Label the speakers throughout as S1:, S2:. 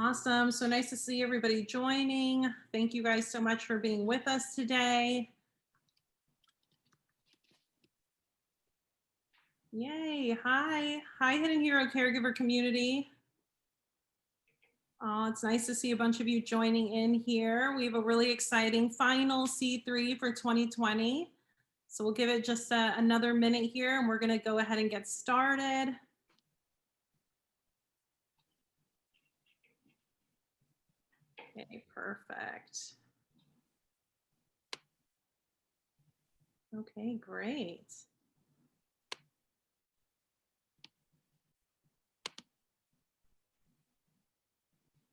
S1: Awesome. So nice to see everybody joining. Thank you guys so much for being with us today. Yay. Hi. Hi, Hidden Hero Caregiver community. It's nice to see a bunch of you joining in here. We have a really exciting final C3 for 2020. So we'll give it just another minute here and we're going to go ahead and get started. Okay, perfect. Okay, great.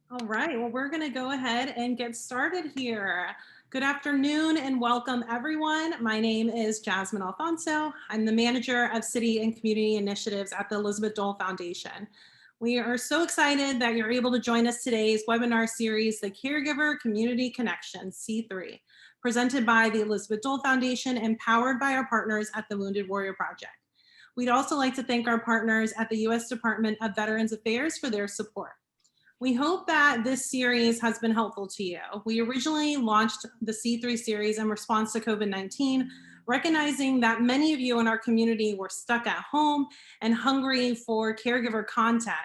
S1: All right, well, we're gonna go ahead and get started here. Good afternoon and welcome everyone. My name is Jasmine Alfonso. I'm the manager of city and community initiatives at the Elizabeth Dole Foundation. We are so excited that you're able to join us today's webinar series, the Caregiver Community Connection, C3, presented by the Elizabeth Dole Foundation and powered by our partners at the Wounded Warrior Project. We'd also like to thank our partners at the U.S. Department of Veterans Affairs for their support. We hope that this series has been helpful to you. We originally launched the C3 series in response to COVID-19, recognizing that many of you in our community were stuck at home and hungry for caregiver content.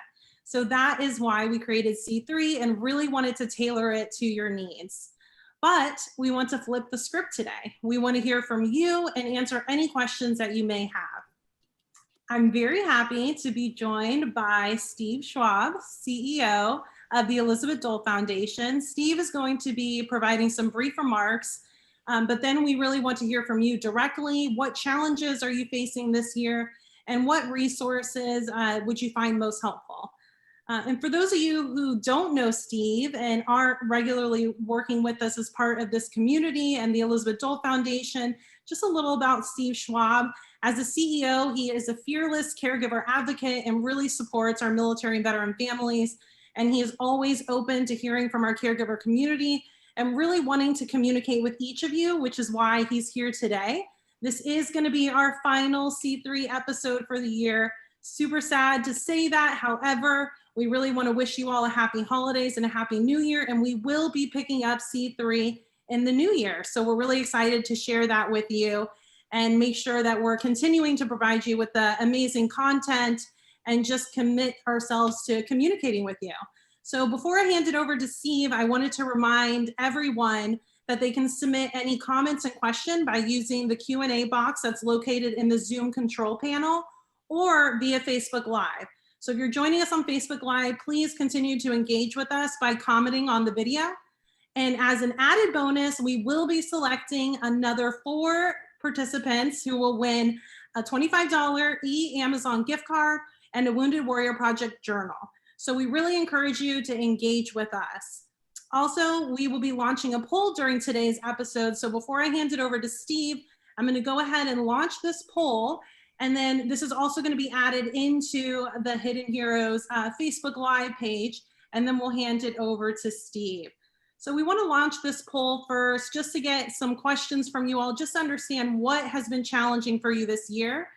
S1: So that is why we created C3 and really wanted to tailor it to your needs. But we want to flip the script today. We want to hear from you and answer any questions that you may have. I'm very happy to be joined by Steve Schwab, CEO of the Elizabeth Dole Foundation. Steve is going to be providing some brief remarks, but then we really want to hear from you directly. What challenges are you facing this year, and what resources would you find most helpful? And for those of you who don't know Steve and aren't regularly working with us as part of this community and the Elizabeth Dole Foundation, just a little about Steve Schwab. As a CEO, he is a fearless caregiver advocate and really supports our military and veteran families. And he is always open to hearing from our caregiver community and really wanting to communicate with each of you, which is why he's here today. This is going to be our final C3 episode for the year. Super sad to say that. However, we really want to wish you all a happy holidays and a happy new year. And we will be picking up C3 in the new year. So we're really excited to share that with you and make sure that we're continuing to provide you with the amazing content and just commit ourselves to communicating with you. So before I hand it over to Steve, I wanted to remind everyone that they can submit any comments and questions by using the Q&A box that's located in the Zoom control panel or via Facebook Live. So if you're joining us on Facebook Live, please continue to engage with us by commenting on the video. And as an added bonus, we will be selecting another 4 participants who will win a $25 Amazon gift card and a Wounded Warrior Project journal. So we really encourage you to engage with us. Also, we will be launching a poll during today's episode. So before I hand it over to Steve, I'm going to go ahead and launch this poll. And then this is also going to be added into the Hidden Heroes Facebook Live page. And then we'll hand it over to Steve. So we want to launch this poll first just to get some questions from you all, just to understand what has been challenging for you this year.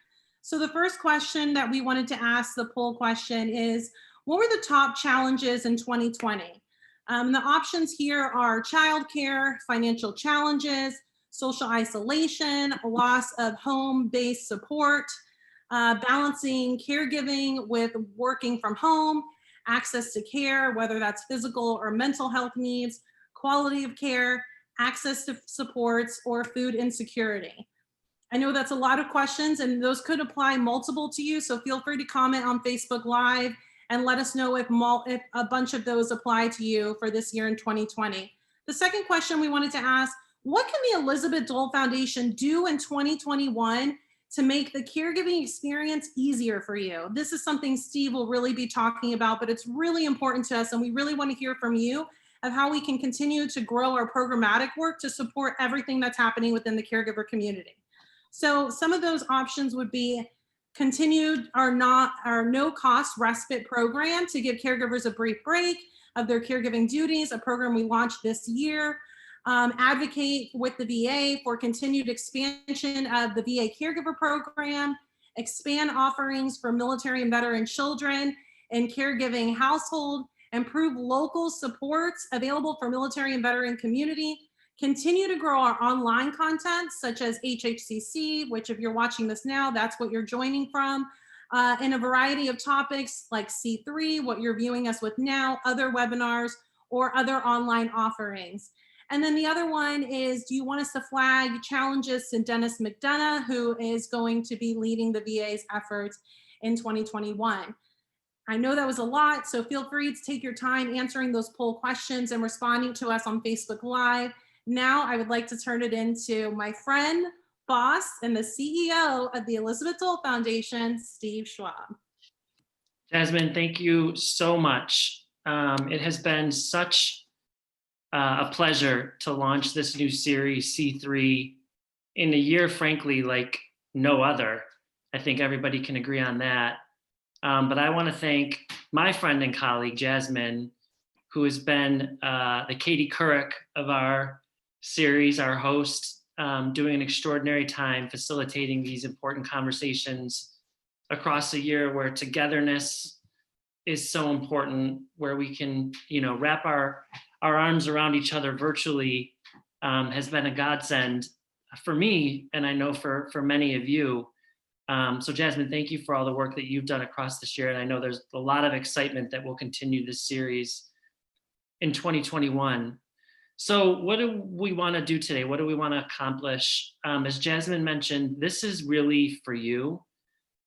S1: So the first question that we wanted to ask, the poll question, is what were the top challenges in 2020? The options here are childcare, financial challenges, social isolation, loss of home-based support, balancing caregiving with working from home, access to care, whether that's physical or mental health needs, quality of care, access to supports, or food insecurity. I know that's a lot of questions and those could apply multiple to you, so feel free to comment on Facebook Live and let us know if a bunch of those apply to you for this year in 2020. The second question we wanted to ask, what can the Elizabeth Dole Foundation do in 2021 to make the caregiving experience easier for you? This is something Steve will really be talking about, but it's really important to us and we really want to hear from you of how we can continue to grow our programmatic work to support everything that's happening within the caregiver community. So some of those options would be continued our no-cost respite program to give caregivers a brief break of their caregiving duties, a program we launched this year. Advocate with the VA for continued expansion of the VA caregiver program, expand offerings for military and veteran children in caregiving household, improve local supports available for military and veteran community, continue to grow our online content such as HHCC, which if you're watching this now, that's what you're joining from, in a variety of topics like C3, what you're viewing us with now, other webinars, or other online offerings. And then the other one is, do you want us to flag challenges to Dennis Mcdonough, who is going to be leading the VA's efforts in 2021? I know that was a lot, so feel free to take your time answering those poll questions and responding to us on Facebook Live. Now I would like to turn it into my friend, boss, and the CEO of the Elizabeth Dole Foundation, Steve Schwab.
S2: Jasmine, thank you so much. It has been such a pleasure to launch this new series, C3, in a year, frankly, like no other. I think everybody can agree on that. But I want to thank my friend and colleague, Jasmine, who has been the Katie Couric of our series, our host, doing an extraordinary time facilitating these important conversations across a year where togetherness is so important, where we can, wrap our arms around each other virtually, has been a godsend for me, and I know for many of you. So Jasmine, thank you for all the work that you've done across this year. And I know there's a lot of excitement that will continue this series in 2021. So what do we want to do today? What do we want to accomplish? As Jasmine mentioned, this is really for you.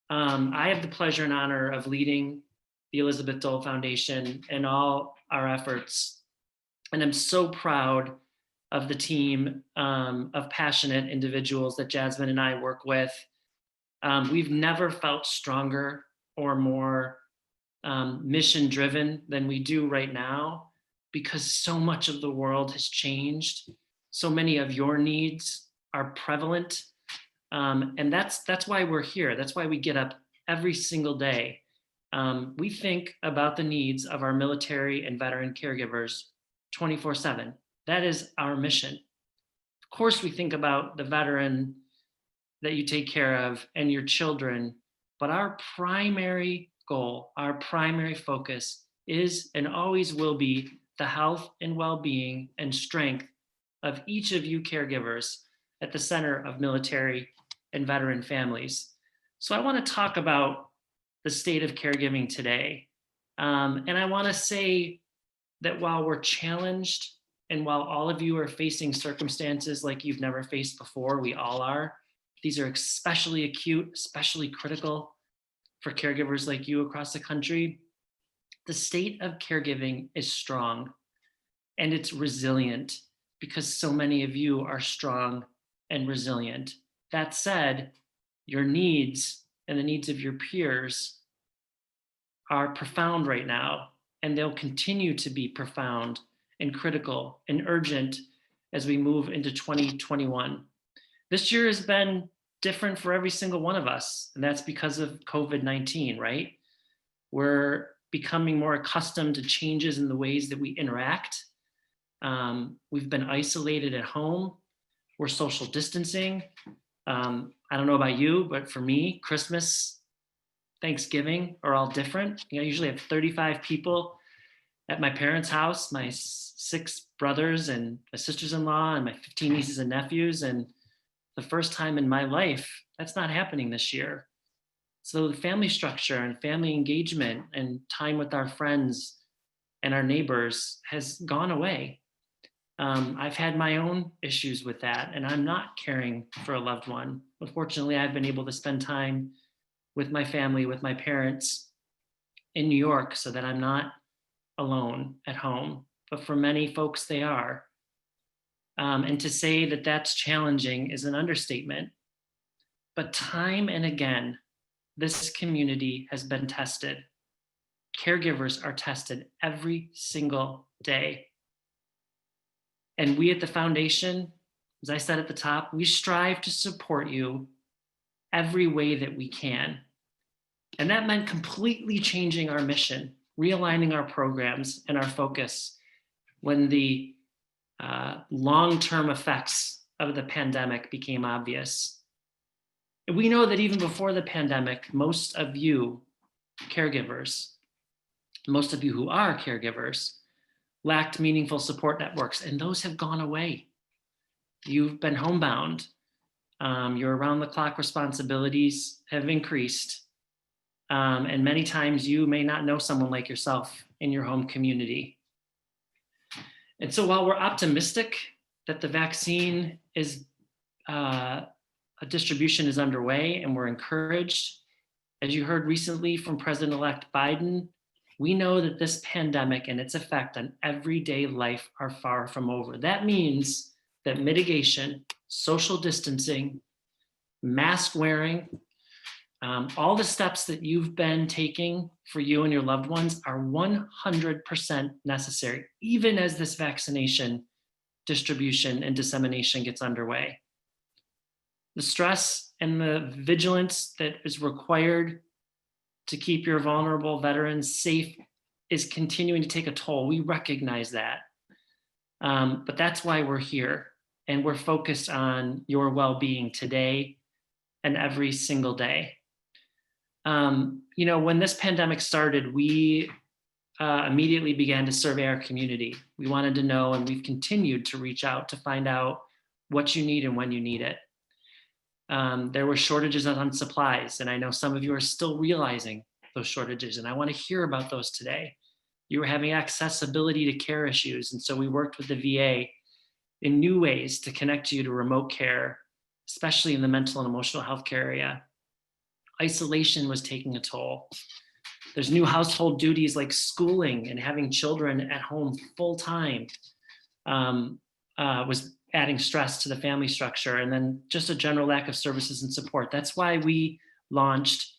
S2: I have the pleasure and honor of leading the Elizabeth Dole Foundation and all our efforts. And I'm so proud of the team of passionate individuals that Jasmine and I work with. We've never felt stronger or more mission driven than we do right now, because so much of the world has changed. So many of your needs are prevalent. And that's why we're here. That's why we get up every single day. We think about the needs of our military and veteran caregivers 24/7. That is our mission. Of course, we think about the veteran that you take care of and your children, but our primary goal, our primary focus is and always will be the health and well-being and strength of each of you caregivers at the center of military and veteran families. So I want to talk about the state of caregiving today. And I want to say that while we're challenged and while all of you are facing circumstances like you've never faced before, we all are, these are especially acute, especially critical for caregivers like you across the country. The state of caregiving is strong and it's resilient because so many of you are strong and resilient. That said, your needs and the needs of your peers are profound right now, and they'll continue to be profound and critical and urgent as we move into 2021. This year has been different for every single one of us, and that's because of COVID-19, right? We're becoming more accustomed to changes in the ways that we interact. We've been isolated at home. We're social distancing. I don't know about you, but for me, Christmas, Thanksgiving are all different. I usually have 35 people at my parents' house, my 6 brothers and my sisters-in-law and my 15 nieces and nephews. And the first time in my life, that's not happening this year. So the family structure and family engagement and time with our friends and our neighbors has gone away. I've had my own issues with that, and I'm not caring for a loved one. Unfortunately, I've been able to spend time with my family, with my parents in New York, so that I'm not alone at home. But for many folks, they are. And to say that that's challenging is an understatement. But time and again, this community has been tested. Caregivers are tested every single day. And we at the foundation, as I said at the top, we strive to support you every way that we can. And that meant completely changing our mission, realigning our programs and our focus when the long-term effects of the pandemic became obvious. And we know that even before the pandemic, most of you caregivers, most of you who are caregivers lacked meaningful support networks, and those have gone away. You've been homebound. Your around-the-clock responsibilities have increased. And many times you may not know someone like yourself in your home community. And so while we're optimistic that the vaccine is a distribution is underway and we're encouraged, as you heard recently from President-elect Biden, we know that this pandemic and its effect on everyday life are far from over. That means that mitigation, social distancing, mask wearing, all the steps that you've been taking for you and your loved ones are 100% necessary, even as this vaccination distribution and dissemination gets underway. The stress and the vigilance that is required to keep your vulnerable veterans safe is continuing to take a toll. We recognize that. But that's why we're here, and we're focused on your well-being today and every single day. When this pandemic started, we immediately began to survey our community. We wanted to know, and we've continued to reach out to find out what you need and when you need it. There were shortages on supplies, and I know some of you are still realizing those shortages, and I want to hear about those today. You were having accessibility to care issues, and so we worked with the VA in new ways to connect you to remote care, especially in the mental and emotional health care area. Isolation was taking a toll. There's new household duties like schooling and having children at home full time was adding stress to the family structure, and then just a general lack of services and support. That's why we launched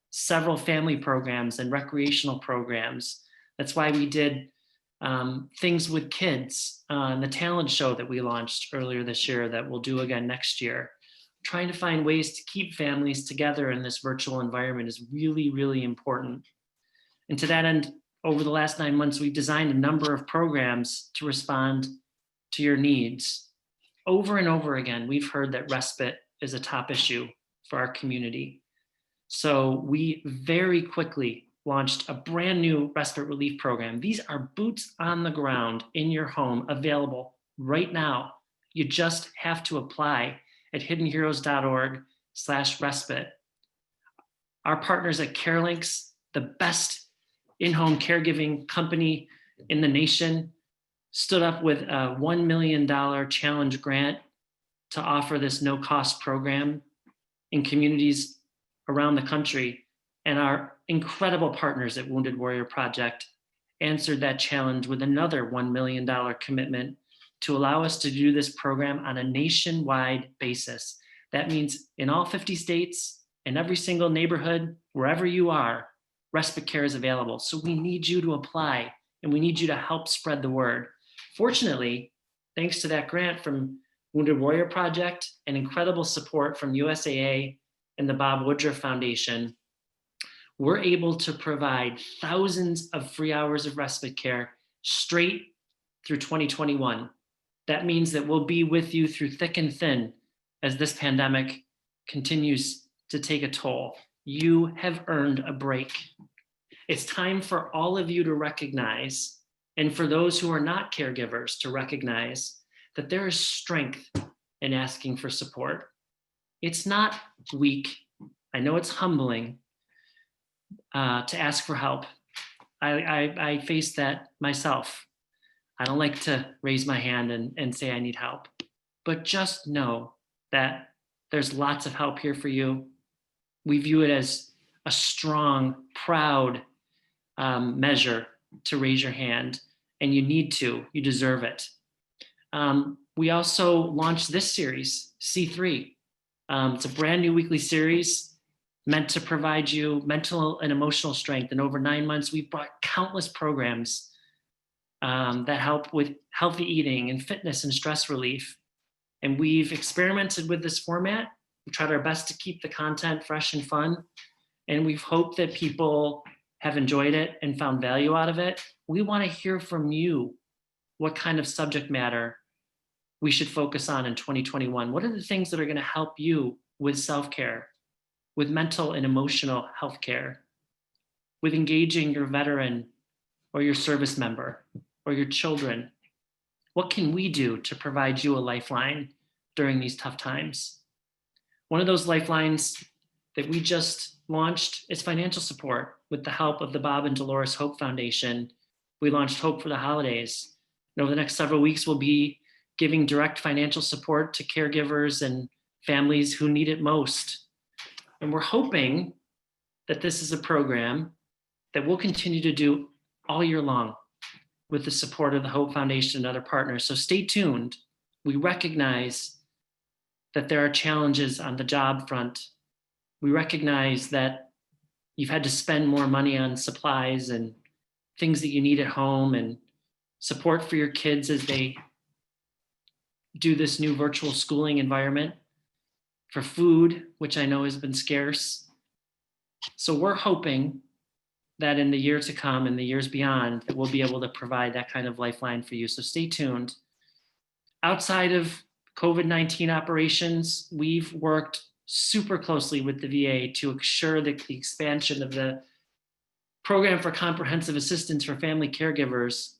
S2: several family programs and recreational programs. That's why we did things with kids and the talent show that we launched earlier this year that we'll do again next year. Trying to find ways to keep families together in this virtual environment is really, really important. And to that end, over the last 9 months, we've designed a number of programs to respond to your needs. Over and over again, we've heard that respite is a top issue for our community. So we very quickly launched a brand new respite relief program. These are boots on the ground in your home, available right now. You just have to apply at hiddenheroes.org/respite. Our partners at CareLinks, the best in-home caregiving company in the nation, stood up with a $1 million challenge grant to offer this no-cost program in communities around the country. And our incredible partners at Wounded Warrior Project answered that challenge with another $1 million commitment to allow us to do this program on a nationwide basis. That means in all 50 states, in every single neighborhood, wherever you are, respite care is available. So we need you to apply, and we need you to help spread the word. Fortunately, thanks to that grant from Wounded Warrior Project and incredible support from USAA and the Bob Woodruff Foundation, we're able to provide thousands of free hours of respite care straight through 2021. That means that we'll be with you through thick and thin as this pandemic continues to take a toll. You have earned a break. It's time for all of you to recognize, and for those who are not caregivers to recognize, that there is strength in asking for support. It's not weak. I know it's humbling to ask for help. I face that myself. I don't like to raise my hand and say I need help, but just know that there's lots of help here for you. We view it as a strong, proud measure to raise your hand, and you need to, you deserve it. We also launched this series, C3. It's a brand new weekly series meant to provide you mental and emotional strength. And over 9 months, we've brought countless programs that help with healthy eating and fitness and stress relief. And we've experimented with this format. We tried our best to keep the content fresh and fun. And we've hoped that people have enjoyed it and found value out of it. We want to hear from you what kind of subject matter we should focus on in 2021. What are the things that are going to help you with self-care, with mental and emotional health care, with engaging your veteran or your service member or your children? What can we do to provide you a lifeline during these tough times? One of those lifelines that we just launched is financial support with the help of the Bob and Dolores Hope Foundation. We launched Hope for the Holidays. And over the next several weeks, we'll be giving direct financial support to caregivers and families who need it most. And we're hoping that this is a program that we'll continue to do all year long with the support of the Hope Foundation and other partners. So stay tuned. We recognize that there are challenges on the job front. We recognize that you've had to spend more money on supplies and things that you need at home and support for your kids as they do this new virtual schooling environment, for food, which I know has been scarce. So we're hoping that in the year to come and the years beyond, that we'll be able to provide that kind of lifeline for you. So stay tuned. Outside of COVID-19 operations, we've worked super closely with the VA to ensure that the expansion of the Program for Comprehensive Assistance for Family Caregivers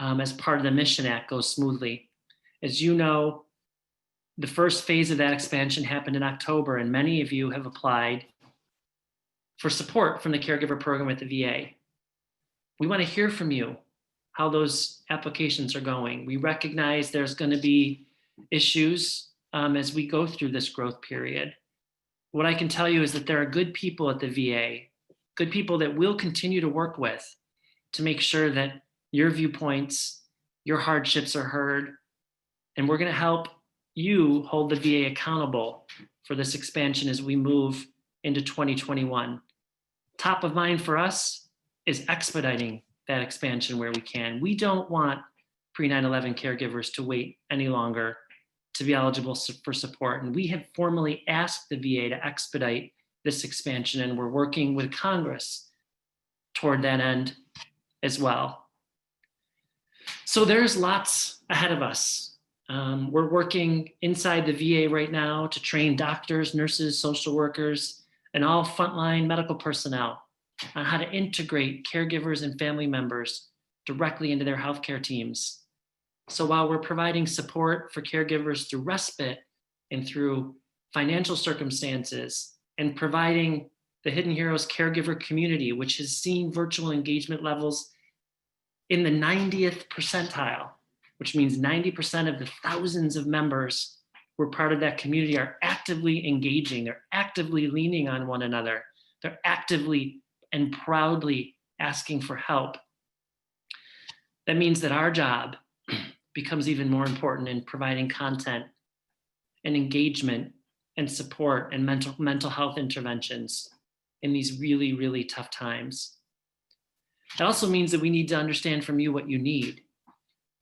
S2: as part of the Mission Act goes smoothly. As you know, the first phase of that expansion happened in October, and many of you have applied for support from the caregiver program at the VA. We want to hear from you how those applications are going. We recognize there's going to be issues as we go through this growth period. What I can tell you is that there are good people at the VA, good people that we'll continue to work with to make sure that your viewpoints, your hardships are heard, and we're going to help you hold the VA accountable for this expansion as we move into 2021. Top of mind for us is expediting that expansion where we can. We don't want pre-9/11 caregivers to wait any longer to be eligible for support. And we have formally asked the VA to expedite this expansion, and we're working with Congress toward that end as well. So there's lots ahead of us. We're working inside the VA right now to train doctors, nurses, social workers, and all frontline medical personnel on how to integrate caregivers and family members directly into their healthcare teams. So while we're providing support for caregivers through respite and through financial circumstances, and providing the Hidden Heroes caregiver community, which has seen virtual engagement levels in the 90th percentile, which means 90% of the thousands of members who are part of that community are actively engaging. They're actively leaning on one another. They're actively and proudly asking for help. That means that our job becomes even more important in providing content and engagement and support and mental health interventions in these really, really tough times. It also means that we need to understand from you what you need.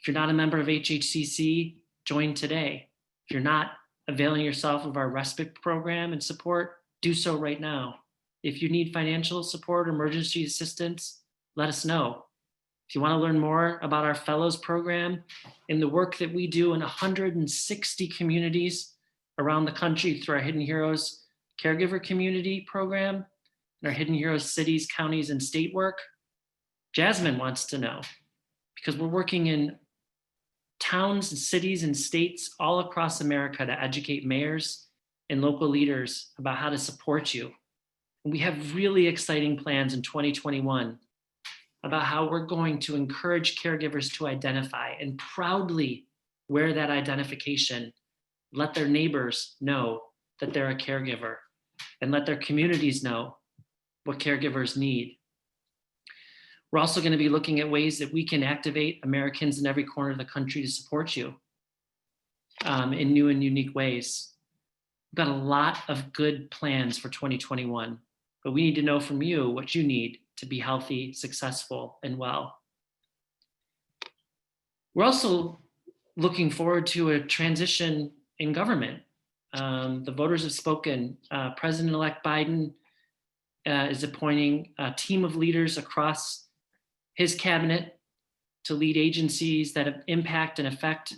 S2: If you're not a member of HHCC, join today. If you're not availing yourself of our respite program and support, do so right now. If you need financial support or emergency assistance, let us know. If you want to learn more about our fellows program and the work that we do in 160 communities around the country through our Hidden Heroes Caregiver Community Program and our Hidden Heroes cities, counties, and state work, Jasmine wants to know, because we're working in towns and cities and states all across America to educate mayors and local leaders about how to support you. And we have really exciting plans in 2021 about how we're going to encourage caregivers to identify and proudly wear that identification, let their neighbors know that they're a caregiver, and let their communities know what caregivers need. We're also going to be looking at ways that we can activate Americans in every corner of the country to support you in new and unique ways. We've got a lot of good plans for 2021, but we need to know from you what you need to be healthy, successful, and well. We're also looking forward to a transition in government. The voters have spoken. President-elect Biden is appointing a team of leaders across his cabinet to lead agencies that impact and affect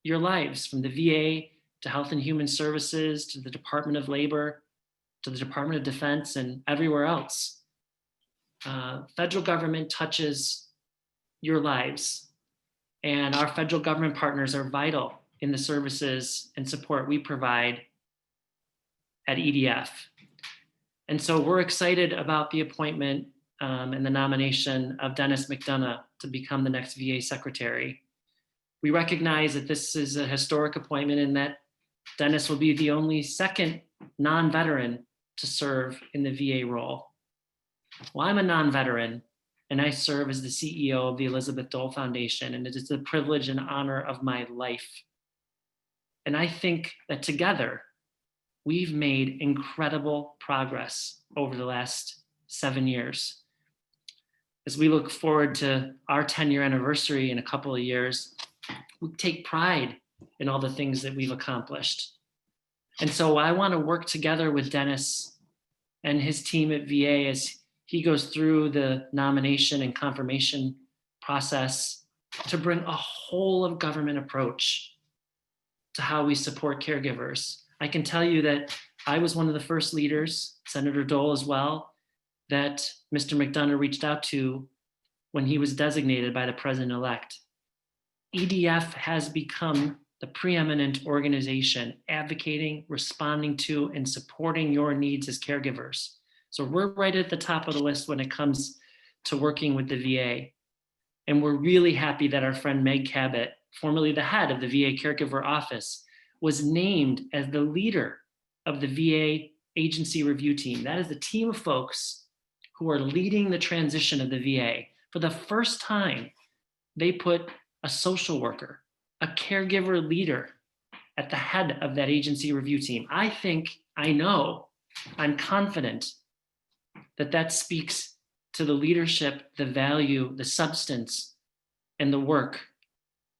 S2: your lives, from the VA to Health and Human Services, to the Department of Labor, to the Department of Defense, and everywhere else. federal government touches your lives, and our federal government partners are vital in the services and support we provide at EDF. And so we're excited about the appointment and the nomination of Dennis Mcdonough to become the next VA secretary. We recognize that this is a historic appointment and that Dennis will be the only second non-veteran to serve in the VA role. Well, I'm a non-veteran and I serve as the CEO of the Elizabeth Dole Foundation, and it is the privilege and honor of my life. And I think that together, we've made incredible progress over the last 7 years. As we look forward to our 10-year anniversary in a couple of years, we take pride in all the things that we've accomplished. And so I want to work together with Dennis and his team at VA as he goes through the nomination and confirmation process to bring a whole of government approach to how we support caregivers. I can tell you that I was one of the first leaders, Senator Dole as well, that Mr. Mcdonough reached out to when he was designated by the president-elect. EDF has become the preeminent organization advocating, responding to, and supporting your needs as caregivers. So we're right at the top of the list when it comes to working with the VA. And we're really happy that our friend Meg Cabot, formerly the head of the VA Caregiver Office, was named as the leader of the VA Agency Review Team. That is the team of folks who are leading the transition of the VA. For the first time, they put a social worker, a caregiver leader at the head of that agency review team. I think, I know, I'm confident that that speaks to the leadership, the value, the substance, and the work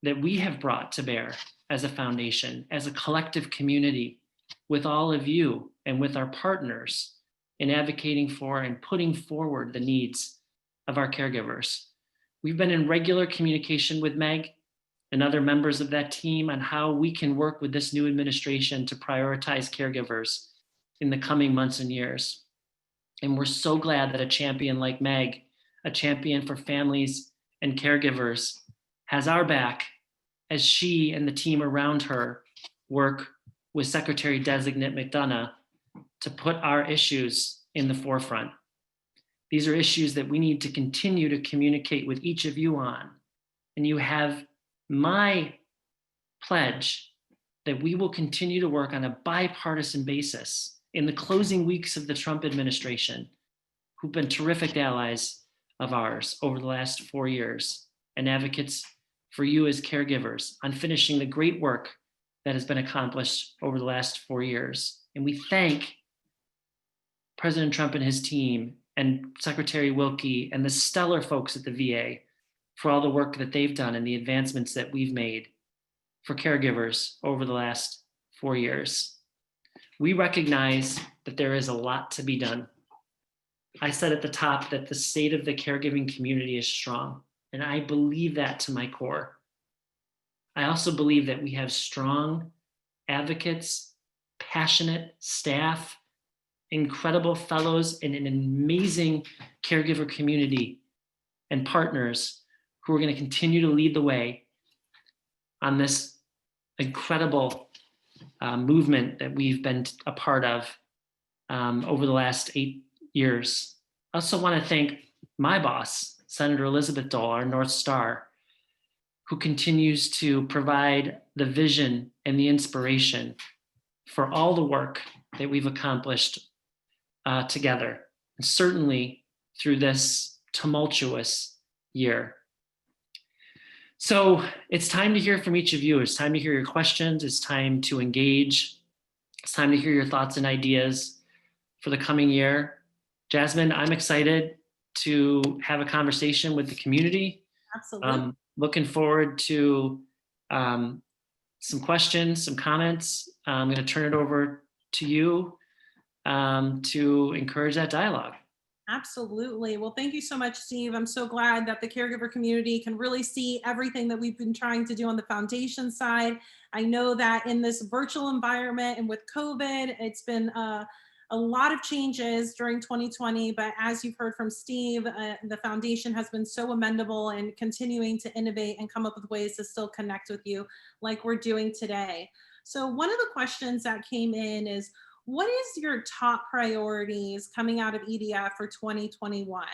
S2: that we have brought to bear as a foundation, as a collective community, with all of you and with our partners in advocating for and putting forward the needs of our caregivers. We've been in regular communication with Meg and other members of that team on how we can work with this new administration to prioritize caregivers in the coming months and years. And we're so glad that a champion like Meg, a champion for families and caregivers, has our back as she and the team around her work with Secretary-designate Mcdonough to put our issues in the forefront. These are issues that we need to continue to communicate with each of you on. And you have my pledge that we will continue to work on a bipartisan basis in the closing weeks of the Trump administration, who've been terrific allies of ours over the last 4 years and advocates for you as caregivers on finishing the great work that has been accomplished over the last 4 years. And we thank President Trump and his team and Secretary Wilkie and the stellar folks at the VA for all the work that they've done and the advancements that we've made for caregivers over the last 4 years. We recognize that there is a lot to be done. I said at the top that the state of the caregiving community is strong, and I believe that to my core. I also believe that we have strong advocates, passionate staff, incredible fellows, and an amazing caregiver community and partners who are going to continue to lead the way on this incredible movement that we've been a part of over the last 8 years. I also want to thank my boss, Senator Elizabeth Dole, our North Star, who continues to provide the vision and the inspiration for all the work that we've accomplished together, and certainly through this tumultuous year. So it's time to hear from each of you. It's time to hear your questions. It's time to engage. It's time to hear your thoughts and ideas for the coming year. Jasmine, I'm excited to have a conversation with the community.
S1: Absolutely.
S2: Looking forward to some questions, some comments. I'm going to turn it over to you to encourage that dialogue.
S1: Absolutely. Well, thank you so much, Steve. I'm so glad that the caregiver community can really see everything that we've been trying to do on the foundation side. I know that in this virtual environment and with COVID, it's been a lot of changes during 2020, but as you've heard from Steve, the foundation has been so amendable and continuing to innovate and come up with ways to still connect with you like we're doing today. So one of the questions that came in is, what is your top priorities coming out of EDF for 2021?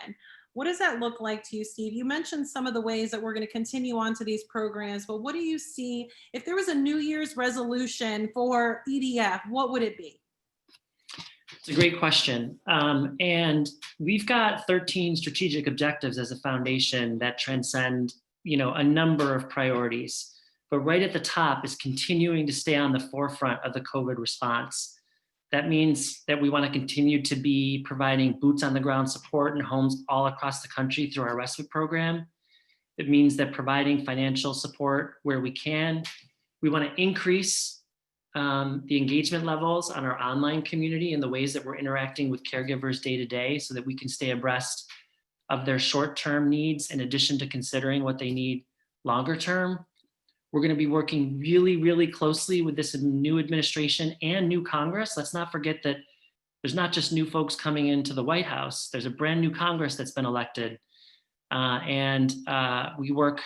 S1: What does that look like to you, Steve? You mentioned some of the ways that we're going to continue on to these programs, but what do you see if there was a New Year's resolution for EDF? What would it be?
S2: It's a great question. And we've got 13 strategic objectives as a foundation that transcend, a number of priorities. But right at the top is continuing to stay on the forefront of the COVID response. That means that we want to continue to be providing boots on the ground support in homes all across the country through our Respite program. It means that providing financial support where we can. We want to increase the engagement levels on our online community and the ways that we're interacting with caregivers day to day so that we can stay abreast of their short-term needs in addition to considering what they need longer term. We're going to be working really, really closely with this new administration and new Congress. Let's not forget that there's not just new folks coming into the White House. There's a brand new Congress that's been elected. And we work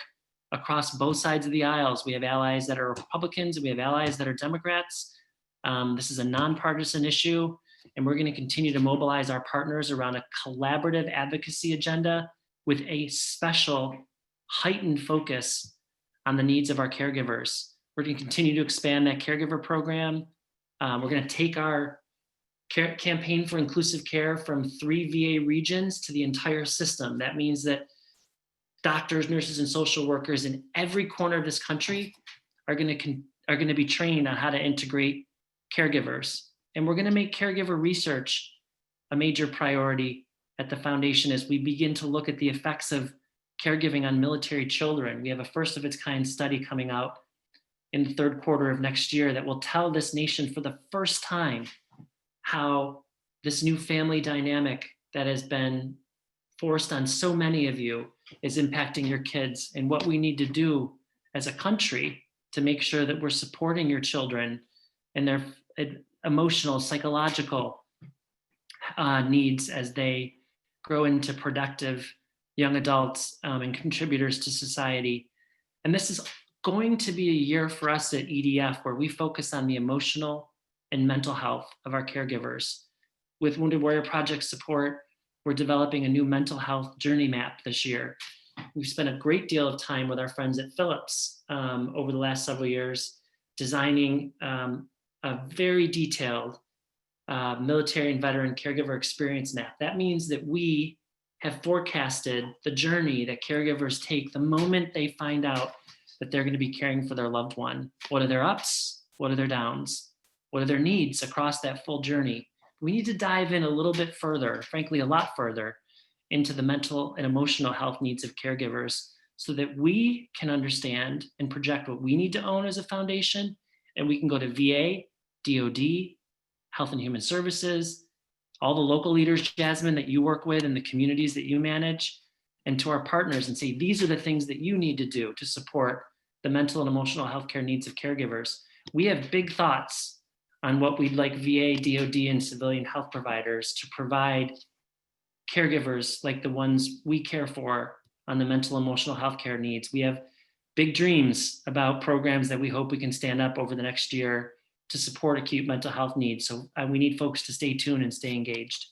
S2: across both sides of the aisles. We have allies that are Republicans and we have allies that are Democrats. This is a nonpartisan issue, and we're going to continue to mobilize our partners around a collaborative advocacy agenda with a special heightened focus on the needs of our caregivers. We're going to continue to expand that caregiver program. We're going to take our campaign for inclusive care from 3 VA regions to the entire system. That means that doctors, nurses, and social workers in every corner of this country are going to be trained on how to integrate caregivers. And we're going to make caregiver research a major priority at the foundation as we begin to look at the effects of caregiving on military children. We have a first of its kind study coming out in the third quarter of next year that will tell this nation for the first time how this new family dynamic that has been forced on so many of you is impacting your kids, and what we need to do as a country to make sure that we're supporting your children and their emotional, psychological needs as they grow into productive young adults and contributors to society. And this is going to be a year for us at EDF where we focus on the emotional and mental health of our caregivers. With Wounded Warrior Project support, we're developing a new mental health journey map this year. We've spent a great deal of time with our friends at Philips over the last several years, designing a very detailed military and veteran caregiver experience map. That means that we have forecasted the journey that caregivers take the moment they find out that they're going to be caring for their loved one. What are their ups? What are their downs? What are their needs across that full journey? We need to dive in a little bit further, frankly, a lot further, into the mental and emotional health needs of caregivers so that we can understand and project what we need to own as a foundation, and we can go to VA, DOD, Health and Human Services, all the local leaders, Jasmine, that you work with and the communities that you manage, and to our partners and say, these are the things that you need to do to support the mental and emotional healthcare needs of caregivers. We have big thoughts on what we'd like VA, DOD, and civilian health providers to provide caregivers like the ones we care for on the mental and emotional healthcare needs. We have big dreams about programs that we hope we can stand up over the next year to support acute mental health needs. So we need folks to stay tuned and stay engaged.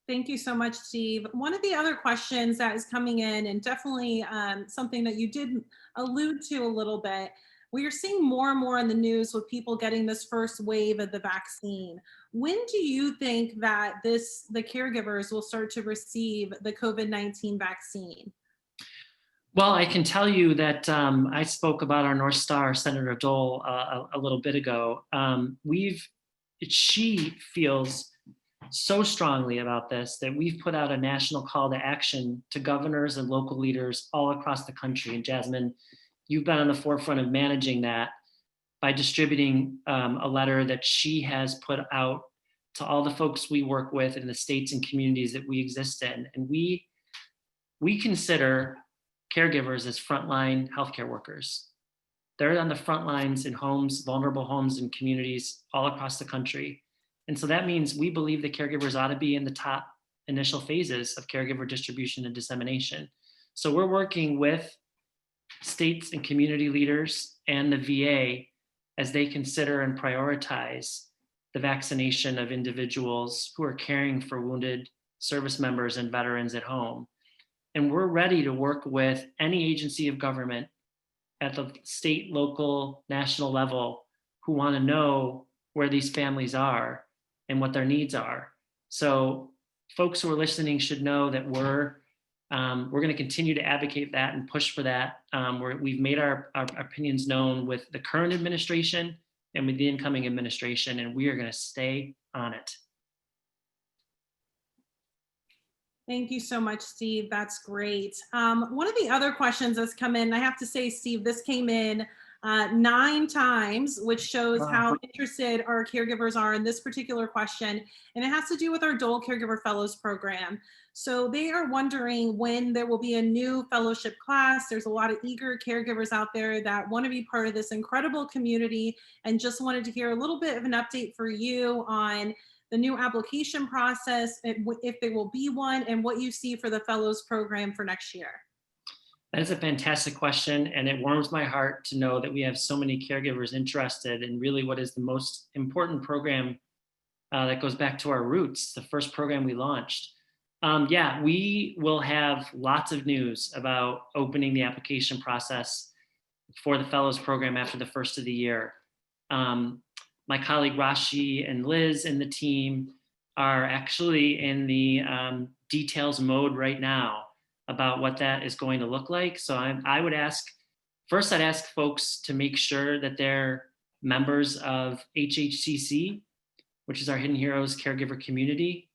S1: Thank you so much, Steve. One of the other questions that is coming in, and definitely something that you did allude to a little bit, we are seeing more and more in the news with people getting this first wave of the vaccine. When do you think that the caregivers will start to receive the COVID-19 vaccine?
S2: Well, I can tell you that I spoke about our North Star, Senator Dole, a little bit ago. She feels so strongly about this that we've put out a national call to action to governors and local leaders all across the country. And Jasmine, you've been on the forefront of managing that by distributing a letter that she has put out to all the folks we work with in the states and communities that we exist in. And we consider caregivers as frontline healthcare workers. They're on the front lines in homes, vulnerable homes and communities all across the country. And so that means we believe the caregivers ought to be in the top initial phases of caregiver distribution and dissemination. So we're working with states and community leaders and the VA as they consider and prioritize the vaccination of individuals who are caring for wounded service members and veterans at home. And we're ready to work with any agency of government at the state, local, national level who want to know where these families are and what their needs are. So folks who are listening should know that we're going to continue to advocate that and push for that. We've made our opinions known with the current administration and with the incoming administration, and we are going to stay on it.
S1: Thank you so much, Steve. That's great. One of the other questions that's come in, I have to say, Steve, this came in 9 times, which shows how interested our caregivers are in this particular question. And it has to do with our Dole Caregiver Fellows program. So they are wondering when there will be a new fellowship class. There's a lot of eager caregivers out there that want to be part of this incredible community, and just wanted to hear a little bit of an update for you on the new application process, if there will be one, and what you see for the fellows program for next year.
S2: That is a fantastic question, and it warms my heart to know that we have so many caregivers interested in really what is the most important program that goes back to our roots, the first program we launched. Yeah, we will have lots of news about opening the application process for the fellows program after the first of the year. My colleague Rashi and Liz and the team are actually in the details mode right now about what that is going to look like. So I would ask, first I'd ask folks to make sure that they're members of HHCC, which is our Hidden Heroes caregiver community.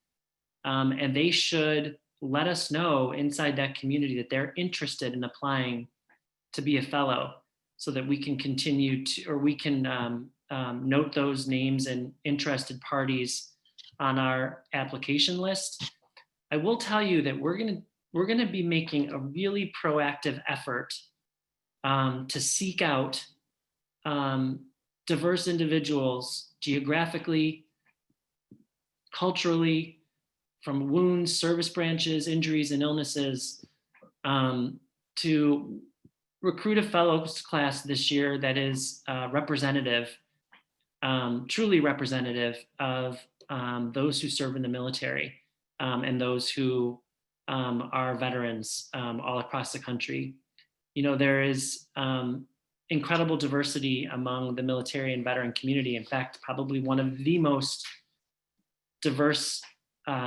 S2: And they should let us know inside that community that they're interested in applying to be a fellow, so that we can continue to, or we can note those names and interested parties on our application list. I will tell you that we're going to be making a really proactive effort to seek out diverse individuals geographically, culturally, from wounds, service branches, injuries, and illnesses, to recruit a fellows class this year that is representative, truly representative of those who serve in the military and those who are veterans all across the country. You know, there is incredible diversity among the military and veteran community. In fact, probably one of the most diverse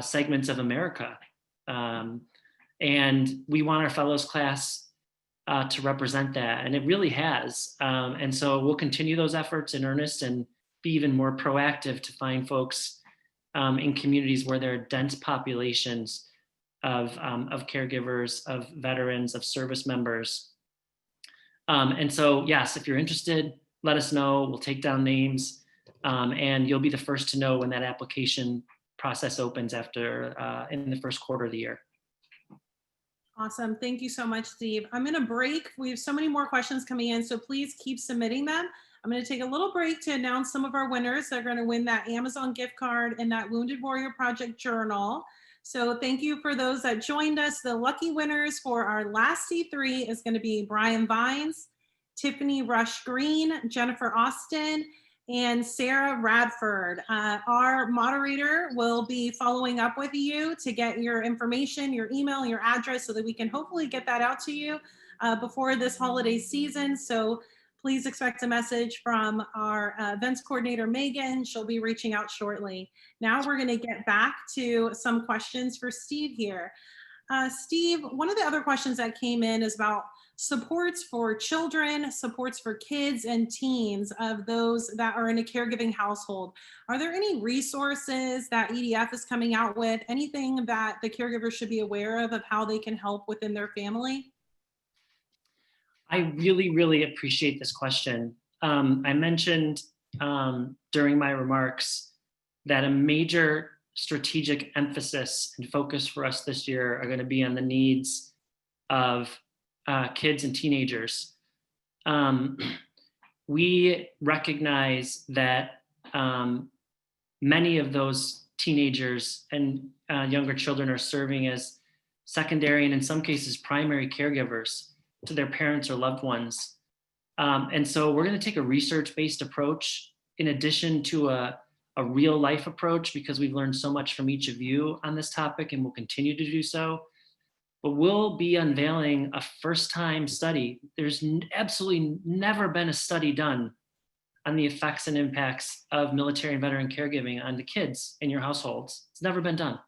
S2: segments of America. And we want our fellows class to represent that, and it really has. And so we'll continue those efforts in earnest and be even more proactive to find folks in communities where there are dense populations of caregivers, of veterans, of service members. And so, yes, if you're interested, let us know. We'll take down names, and you'll be the first to know when that application process opens after in the first quarter of the year.
S1: Awesome. Thank you so much, Steve. I'm going to break. We have so many more questions coming in, so please keep submitting them. I'm going to take a little break to announce some of our winners that are going to win that Amazon gift card and that Wounded Warrior Project journal. So thank you for those that joined us. The lucky winners for our last C3 is going to be Brian Vines, Tiffany Rush Green, Jennifer Austin, and Sarah Radford. Our moderator will be following up with you to get your information, your email, your address, so that we can hopefully get that out to you before this holiday season. So please expect a message from our events coordinator, Megan. She'll be reaching out shortly. Now we're going to get back to some questions for Steve here. Steve, one of the other questions that came in is about supports for children, supports for kids and teens of those that are in a caregiving household. Are there any resources that EDF is coming out with, anything that the caregivers should be aware of how they can help within their family?
S2: I really, really appreciate this question. I mentioned during my remarks that a major strategic emphasis and focus for us this year are going to be on the needs of kids and teenagers. We recognize that many of those teenagers and younger children are serving as secondary and in some cases primary caregivers to their parents or loved ones. And so we're going to take a research-based approach in addition to a real life approach, because we've learned so much from each of you on this topic and will continue to do so. But we'll be unveiling a first-time study. There's absolutely never been a study done on the effects and impacts of military and veteran caregiving on the kids in your households. It's never been done.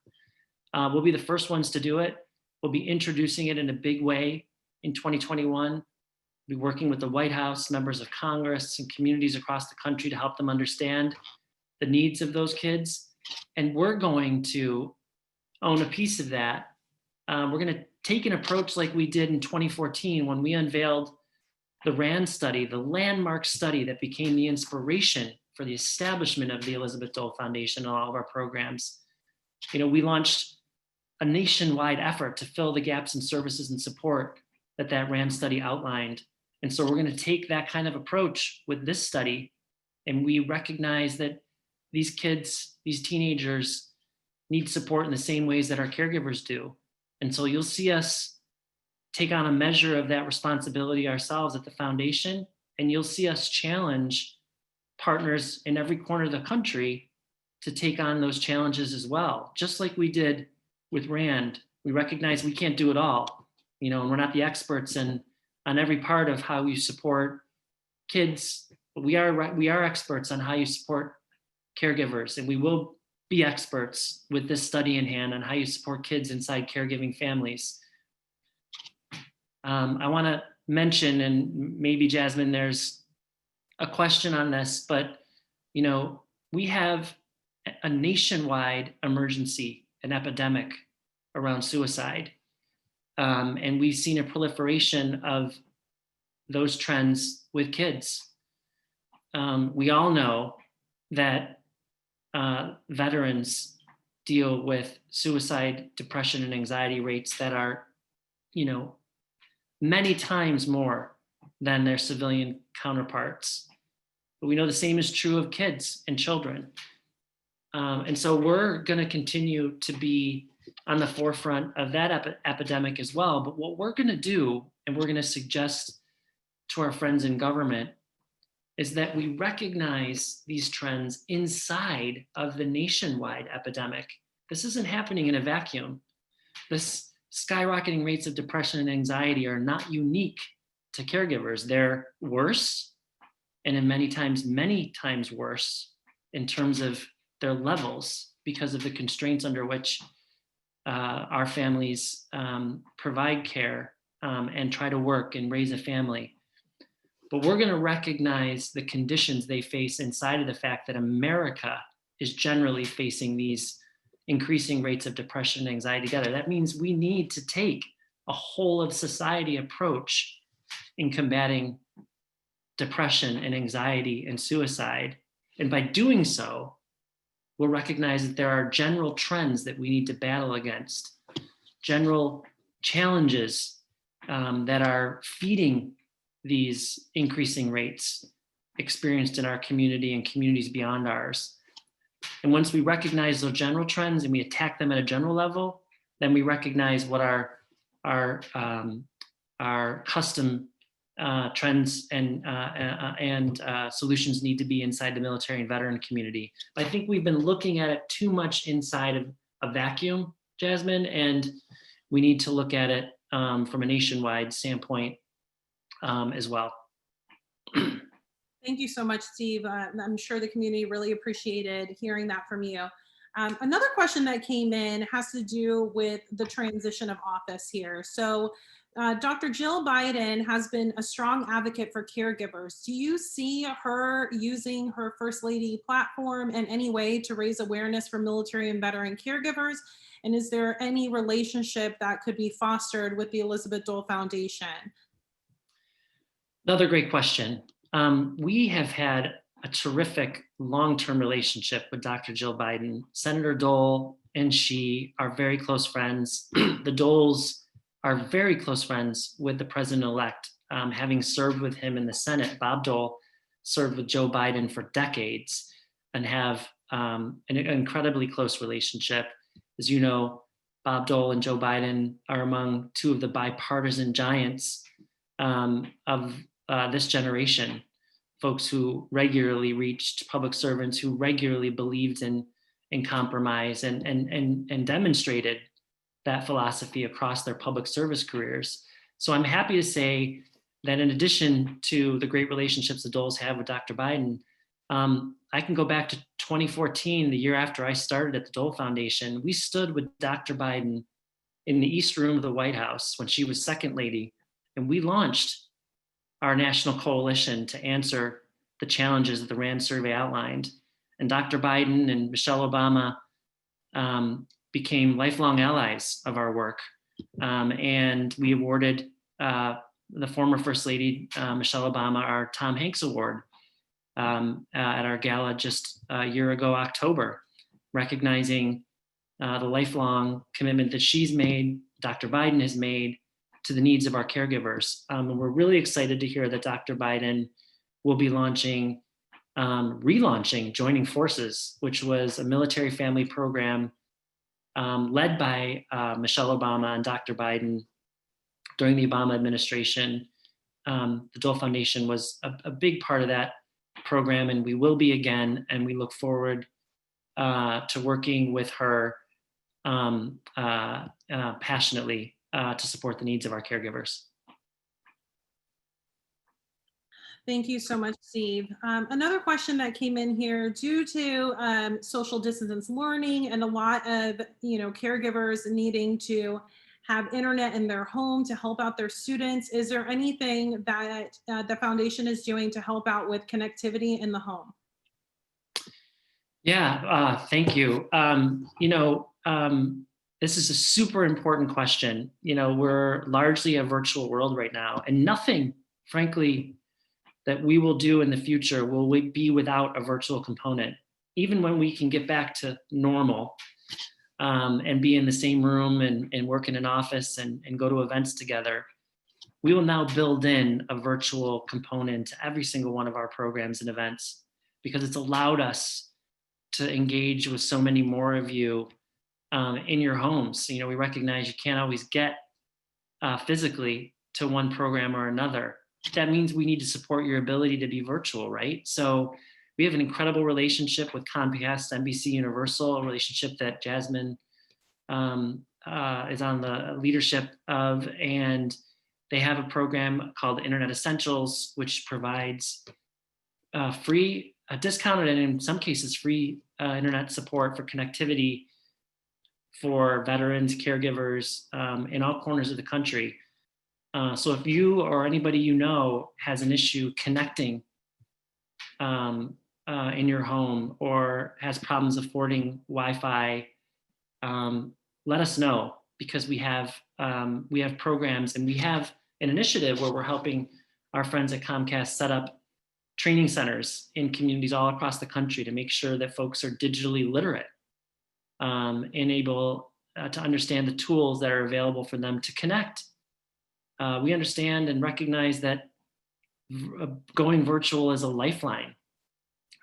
S2: We'll be the first ones to do it. We'll be introducing it in a big way in 2021. We'll be working with the White House, members of Congress, and communities across the country to help them understand the needs of those kids. And we're going to own a piece of that. We're going to take an approach like we did in 2014 when we unveiled the RAND study, the landmark study that became the inspiration for the establishment of the Elizabeth Dole Foundation and all of our programs. We launched a nationwide effort to fill the gaps in services and support that RAND study outlined. And so we're going to take that kind of approach with this study. And we recognize that these kids, these teenagers, need support in the same ways that our caregivers do. And so you'll see us take on a measure of that responsibility ourselves at the foundation, and you'll see us challenge partners in every corner of the country to take on those challenges as well. Just like we did with RAND, we recognize we can't do it all, and we're not the experts on every part of how you support kids, but we are experts on how you support caregivers, and we will be experts with this study in hand on how you support kids inside caregiving families. I want to mention, and maybe Jasmine, there's a question on this, but we have a nationwide emergency, an epidemic around suicide. And we've seen a proliferation of those trends with kids. We all know that veterans deal with suicide, depression, and anxiety rates that are, many times more than their civilian counterparts. But we know the same is true of kids and children. And so we're going to continue to be on the forefront of that epidemic as well. But what we're going to do, and we're going to suggest to our friends in government, is that we recognize these trends inside of the nationwide epidemic. This isn't happening in a vacuum. This skyrocketing rates of depression and anxiety are not unique to caregivers. They're worse, and in many times worse in terms of their levels because of the constraints under which our families provide care and try to work and raise a family. But we're going to recognize the conditions they face inside of the fact that America is generally facing these increasing rates of depression and anxiety together. That means we need to take a whole of society approach in combating depression and anxiety and suicide. And by doing so, we'll recognize that there are general trends that we need to battle against, general challenges that are feeding these increasing rates experienced in our community and communities beyond ours. And once we recognize those general trends and we attack them at a general level, then we recognize what our custom trends and solutions need to be inside the military and veteran community. But I think we've been looking at it too much inside of a vacuum, Jasmine, and we need to look at it from a nationwide standpoint as well.
S1: Thank you so much, Steve. I'm sure the community really appreciated hearing that from you. Another question that came in has to do with the transition of office here. So Dr. Jill Biden has been a strong advocate for caregivers. Do you see her using her First Lady platform in any way to raise awareness for military and veteran caregivers? And is there any relationship that could be fostered with the Elizabeth Dole Foundation?
S2: Another great question. We have had a terrific long-term relationship with Dr. Jill Biden. Senator Dole and she are very close friends. The Doles are very close friends with the president-elect, having served with him in the Senate. Bob Dole served with Joe Biden for decades and have an incredibly close relationship. As you know, Bob Dole and Joe Biden are among two of the bipartisan giants of this generation, folks who regularly reached public servants, who regularly believed in compromise and demonstrated that philosophy across their public service careers. So I'm happy to say that in addition to the great relationships the Doles have with Dr. Biden, I can go back to 2014, the year after I started at the Dole Foundation. We stood with Dr. Biden in the East Room of the White House when she was second lady, and we launched our national coalition to answer the challenges that the RAND survey outlined. And Dr. Biden and Michelle Obama became lifelong allies of our work. And we awarded the former First Lady, Michelle Obama, our Tom Hanks Award at our gala just a year ago, October, recognizing the lifelong commitment that she's made, Dr. Biden has made, to the needs of our caregivers. And we're really excited to hear that Dr. Biden will be relaunching Joining Forces, which was a military family program led by Michelle Obama and Dr. Biden during the Obama administration. The Dole Foundation was a big part of that program, and we will be again, and we look forward to working with her passionately to support the needs of our caregivers.
S1: Thank you so much, Steve. Another question that came in here, due to social distance learning and a lot of caregivers needing to have internet in their home to help out their students, is there anything that the foundation is doing to help out with connectivity in the home?
S2: Yeah, thank you. This is a super important question. We're largely a virtual world right now, and nothing, frankly, that we will do in the future will be without a virtual component. Even when we can get back to normal and be in the same room and work in an office and go to events together, we will now build in a virtual component to every single one of our programs and events, because it's allowed us to engage with so many more of you in your homes. We recognize you can't always get physically to one program or another. That means we need to support your ability to be virtual, right? So we have an incredible relationship with Comcast, NBC Universal, a relationship that Jasmine is on the leadership of, and they have a program called Internet Essentials, which provides free, discounted, and in some cases free internet support for connectivity for veterans, caregivers in all corners of the country. So if you or anybody has an issue connecting in your home or has problems affording Wi-Fi, let us know, because we have programs, and we have an initiative where we're helping our friends at Comcast set up training centers in communities all across the country to make sure that folks are digitally literate and able to understand the tools that are available for them to connect. We understand and recognize that going virtual is a lifeline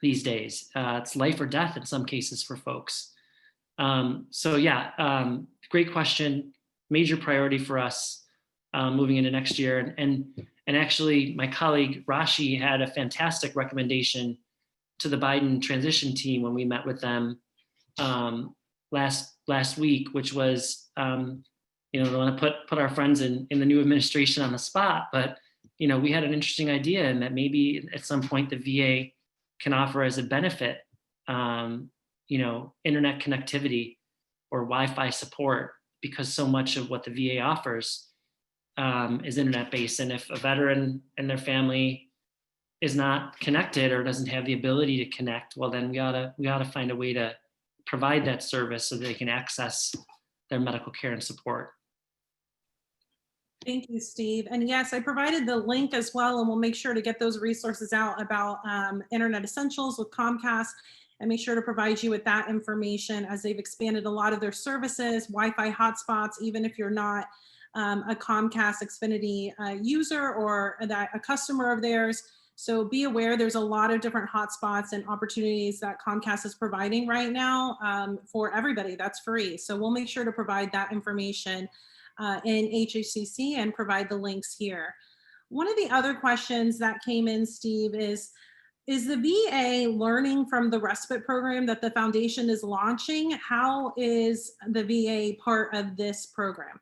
S2: these days. It's life or death in some cases for folks. Great question. Major priority for us moving into next year. And actually, my colleague Rashi had a fantastic recommendation to the Biden transition team when we met with them last week, which was, I don't want to put our friends in the new administration on the spot, but we had an interesting idea, and that maybe at some point the VA can offer as a benefit, internet connectivity or Wi-Fi support, because so much of what the VA offers is internet based. And if a veteran and their family is not connected or doesn't have the ability to connect, well, then we ought to find a way to provide that service so they can access their medical care and support.
S1: Thank you, Steve. And yes, I provided the link as well, and we'll make sure to get those resources out about Internet Essentials with Comcast, and make sure to provide you with that information, as they've expanded a lot of their services, Wi-Fi hotspots, even if you're not a Comcast Xfinity user or a customer of theirs. So be aware there's a lot of different hotspots and opportunities that Comcast is providing right now for everybody. That's free. So we'll make sure to provide that information in HHCC and provide the links here. One of the other questions that came in, Steve, is the VA learning from the respite program that the foundation is launching? How is the VA part of this program?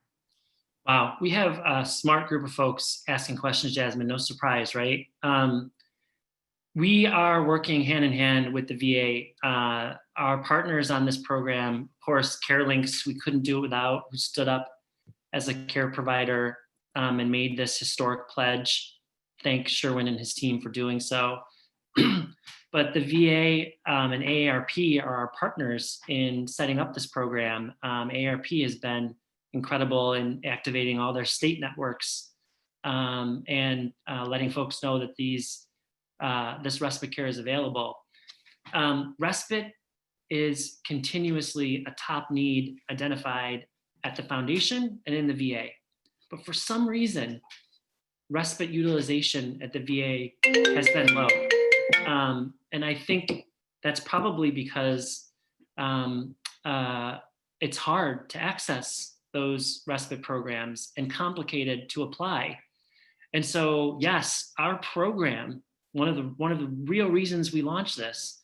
S2: Wow, we have a smart group of folks asking questions, Jasmine. No surprise, right? We are working hand in hand with the VA. Our partners on this program, of course, CareLinks, we couldn't do it without, who stood up as a care provider and made this historic pledge. Thank Sherwin and his team for doing so. But the VA and AARP are our partners in setting up this program. AARP has been incredible in activating all their state networks and letting folks know that this respite care is available. Respite is continuously a top need identified at the foundation and in the VA. But for some reason, respite utilization at the VA has been low. And I think that's probably because it's hard to access those respite programs and complicated to apply. And so, yes, our program, one of the real reasons we launched this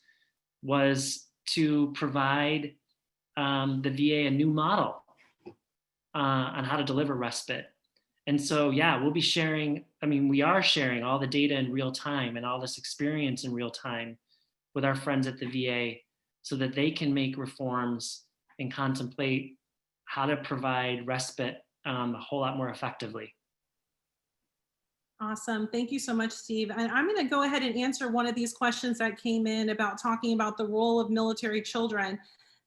S2: was to provide the VA a new model on how to deliver respite. And so, yeah, we'll be sharing, we are sharing all the data in real time and all this experience in real time with our friends at the VA so that they can make reforms and contemplate how to provide respite a whole lot more effectively.
S1: Awesome. Thank you so much, Steve. And I'm going to go ahead and answer one of these questions that came in about talking about the role of military children.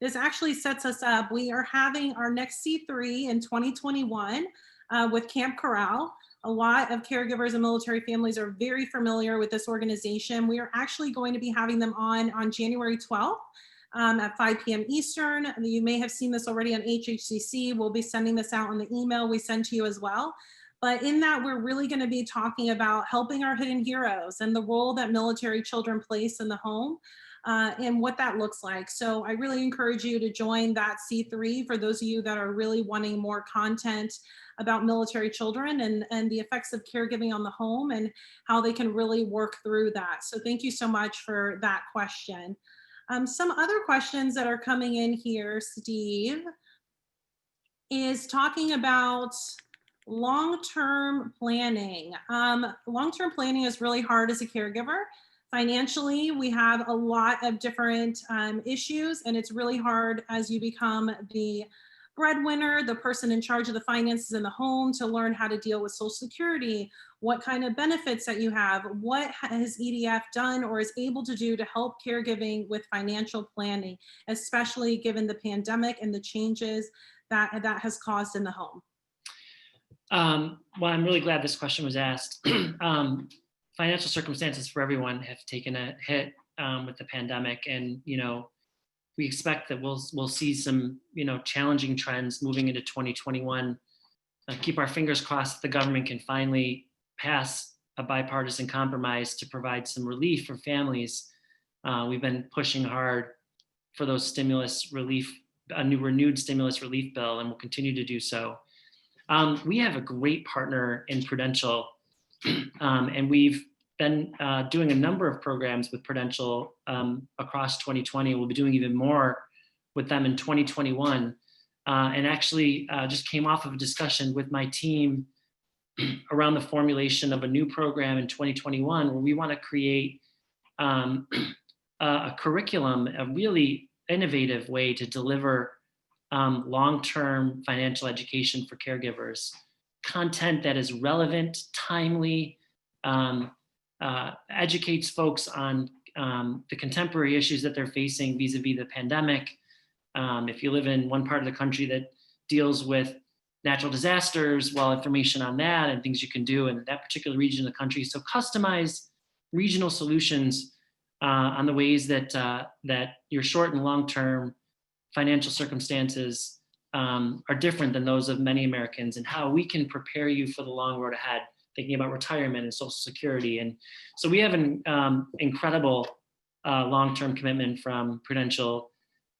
S1: This actually sets us up. We are having our next C3 in 2021 with Camp Corral. A lot of caregivers and military families are very familiar with this organization. We are actually going to be having them on January 12th. At 5 p.m. Eastern. You may have seen this already on HHCC. We'll be sending this out on the email we send to you as well. But in that, we're really going to be talking about helping our hidden heroes and the role that military children place in the home and what that looks like. So I really encourage you to join that C3 for those of you that are really wanting more content about military children and the effects of caregiving on the home and how they can really work through that. So thank you so much for that question. Some other questions that are coming in here, Steve, is talking about long-term planning. Long-term planning is really hard as a caregiver. Financially, we have a lot of different issues, and it's really hard as you become the breadwinner, the person in charge of the finances in the home, to learn how to deal with Social Security, what kind of benefits that you have, what has EDF done or is able to do to help caregiving with financial planning, especially given the pandemic and the changes that has caused in the home.
S2: Well, I'm really glad this question was asked. Financial circumstances for everyone have taken a hit with the pandemic, and we expect that we'll see some challenging trends moving into 2021. Keep our fingers crossed that the government can finally pass a bipartisan compromise to provide some relief for families. We've been pushing hard for those stimulus relief, a new renewed stimulus relief bill, and we'll continue to do so. We have a great partner in Prudential, and we've been doing a number of programs with Prudential across 2020. We'll be doing even more with them in 2021. And actually just came off of a discussion with my team around the formulation of a new program in 2021, where we want to create a curriculum, a really innovative way to deliver long-term financial education for caregivers, content that is relevant, timely, educates folks on the contemporary issues that they're facing vis-a-vis the pandemic. If you live in one part of the country that deals with natural disasters, well, information on that and things you can do in that particular region of the country. So customized regional solutions on the ways that your short and long-term financial circumstances are different than those of many Americans, and how we can prepare you for the long road ahead. thinking about retirement and Social Security. And so we have an incredible long-term commitment from Prudential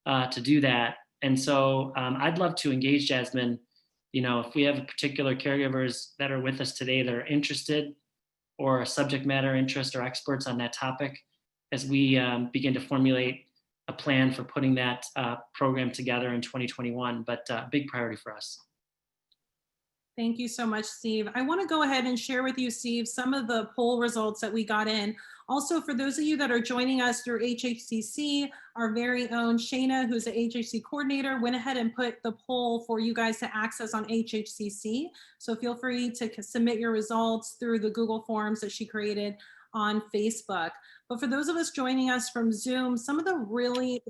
S2: to do that. And so I'd love to engage, Jasmine. If we have particular caregivers that are with us today that are interested, or subject matter interest or experts on that topic, as we begin to formulate a plan for putting that program together in 2021, but big priority for us.
S1: Thank you so much, Steve. I want to go ahead and share with you, Steve, some of the poll results that we got in. Also, for those of you that are joining us through HHCC, our very own Shayna, who's an HHC coordinator, went ahead and put the poll for you guys to access on HHCC. So feel free to submit your results through the Google Forms that she created on Facebook. But for those of us joining us from Zoom, some of the really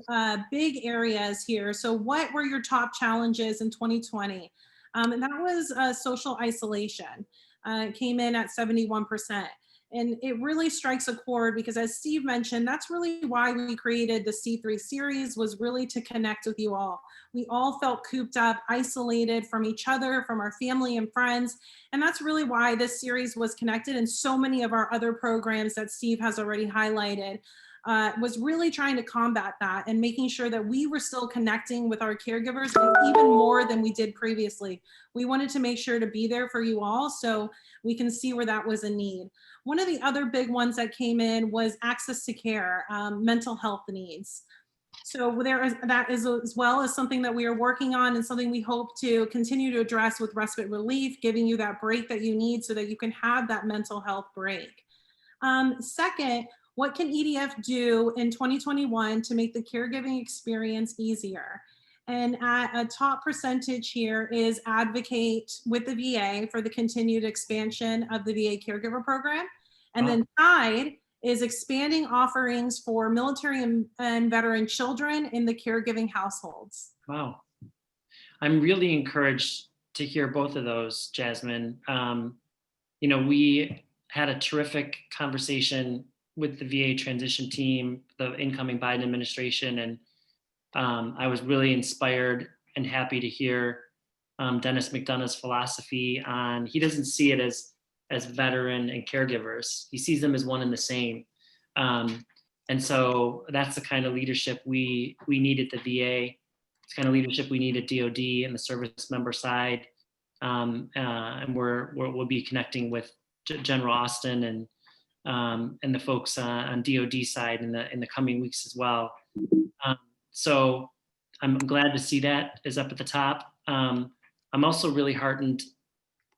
S1: big areas here. So what were your top challenges in 2020? And that was social isolation. It came in at 71%. And it really strikes a chord because, as Steve mentioned, that's really why we created the C3 series, was really to connect with you all. We all felt cooped up, isolated from each other, from our family and friends. And that's really why this series was connected, and so many of our other programs that Steve has already highlighted was really trying to combat that and making sure that we were still connecting with our caregivers, and even more than we did previously. We wanted to make sure to be there for you all so we can see where that was a need. One of the other big ones that came in was access to care, mental health needs. So that is as well as something that we are working on, and something we hope to continue to address with respite relief, giving you that break that you need so that you can have that mental health break. Second, what can EDF do in 2021 to make the caregiving experience easier? And at a top percentage here is advocate with the VA for the continued expansion of the VA caregiver program. And then tied is expanding offerings for military and veteran children in the caregiving households.
S2: Wow. I'm really encouraged to hear both of those, Jasmine. We had a terrific conversation with the VA transition team, the incoming Biden administration, and I was really inspired and happy to hear Dennis Mcdonough's philosophy on, he doesn't see it as veteran and caregivers. He sees them as one and the same. And so that's the kind of leadership we need at the VA. It's the kind of leadership we need at DoD and the service member side. And we'll be connecting with General Austin and the folks on DoD side in the coming weeks as well. So I'm glad to see that is up at the top. I'm also really heartened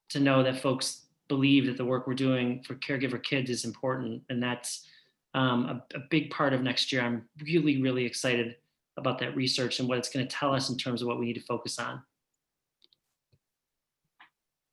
S2: to know that folks believe that the work we're doing for caregiver kids is important, and that's a big part of next year. I'm really, really excited about that research and what it's going to tell us in terms of what we need to focus on.